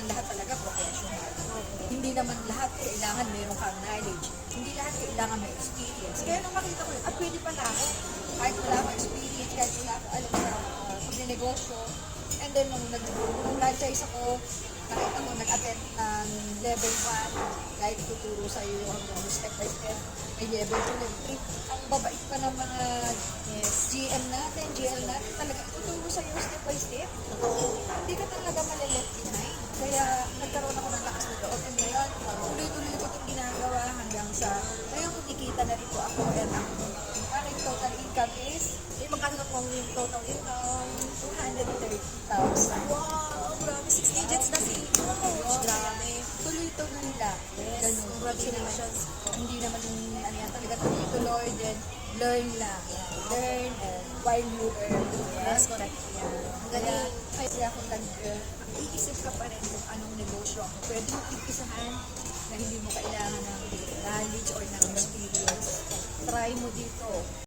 lahat talaga professional. Hindi naman lahat kailangan meron kang knowledge. Hindi lahat kailangan may experience. Kaya nung makita ko yun, pwede pala ako. Kahit wala akong experience, kahit wala akong alam sa pagnenegosyo. And then nung nag-franchise ako, nakita ko nag-attend ng level 1, like tuturo sa iyo yung step by step. May level 2, level 3. Ang babait pa ng mga GM natin, GL natin, talaga ituturo sa iyo step by step. Hindi ka talaga malileft behind. Kaya nagkaroon ako ng lakas na loob. And ngayon, tuloy-tuloy ko itong ginagawa hanggang sa ngayon kumikita na rin po ako. And ang aking total income is, Magkano pong yung total income? 230,000. Wow! Grabe, 6 digits na si Coach. Grabe. Tuloy-tuloy lang. Yes, Ganun. congratulations. Hindi naman ano yan talaga tuloy-tuloy, then learn lang. Learn and while you earn. Yes, correct. Yan. Ang Kaya, galing. kaya kung iisip ka pa rin kung anong negosyo ang pwede mo ipisahan na hindi mo kailangan ng knowledge or ng experience, try mo dito.